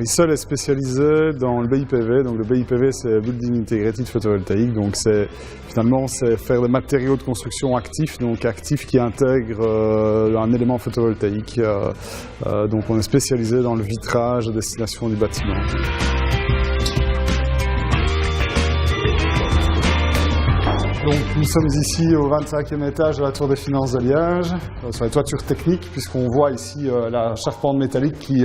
ISOL est spécialisé dans le BIPV, donc le BIPV c'est Building Integrated Photovoltaic, donc finalement c'est faire des matériaux de construction actifs, donc actifs qui intègrent un élément photovoltaïque, donc on est spécialisé dans le vitrage à destination du bâtiment. Donc, nous sommes ici au 25e étage de la tour des finances de Liège, sur les toitures techniques, puisqu'on voit ici la charpente métallique qui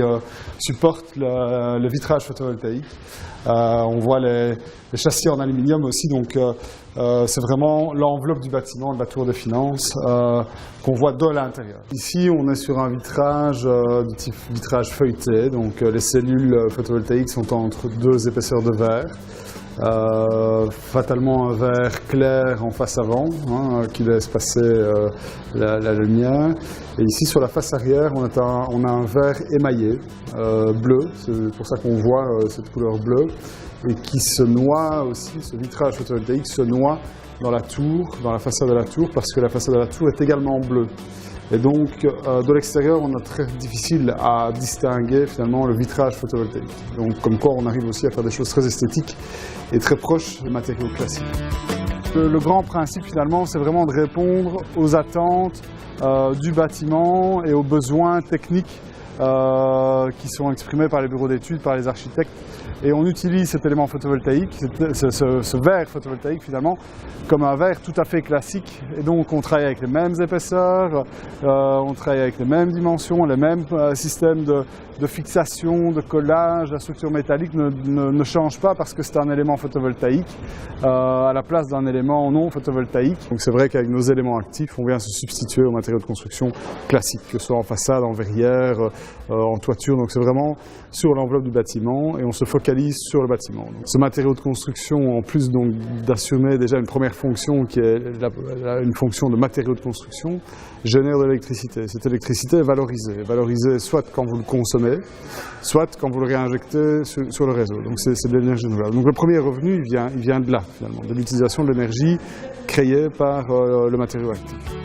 supporte le vitrage photovoltaïque. On voit les châssis en aluminium aussi, donc c'est vraiment l'enveloppe du bâtiment de la tour des finances qu'on voit de l'intérieur. Ici, on est sur un vitrage du type vitrage feuilleté, donc les cellules photovoltaïques sont entre deux épaisseurs de verre. Fatalement un verre clair en face avant, qui laisse passer la lumière. Et ici sur la face arrière, on a un verre émaillé, bleu, c'est pour ça qu'on voit cette couleur bleue, et qui se noie aussi, ce vitrage photovoltaïque se noie dans la tour, dans la façade de la tour, parce que la façade de la tour est également bleue. Et donc, de l'extérieur, on est très difficile à distinguer finalement le vitrage photovoltaïque. Donc, comme quoi, on arrive aussi à faire des choses très esthétiques et très proches des matériaux classiques. Le grand principe finalement, c'est vraiment de répondre aux attentes du bâtiment et aux besoins techniques qui sont exprimés par les bureaux d'études, par les architectes. Et on utilise cet élément photovoltaïque, ce verre photovoltaïque finalement, comme un verre tout à fait classique. Et donc on travaille avec les mêmes épaisseurs, on travaille avec les mêmes dimensions, les mêmes systèmes de fixation, de collage. La structure métallique ne change pas parce que c'est un élément photovoltaïque à la place d'un élément non photovoltaïque. Donc c'est vrai qu'avec nos éléments actifs, on vient se substituer aux matériaux de construction classiques, que ce soit en façade, en verrière, en toiture. Donc c'est vraiment sur l'enveloppe du bâtiment et on se focalise sur le bâtiment. Donc, ce matériau de construction, en plus d'assumer déjà une première fonction qui est une fonction de matériau de construction, génère de l'électricité. Cette électricité est valorisée soit quand vous le consommez, soit quand vous le réinjectez sur le réseau. Donc c'est de l'énergie renouvelable. Donc le premier revenu, il vient de là finalement, de l'utilisation de l'énergie créée par le matériau actif.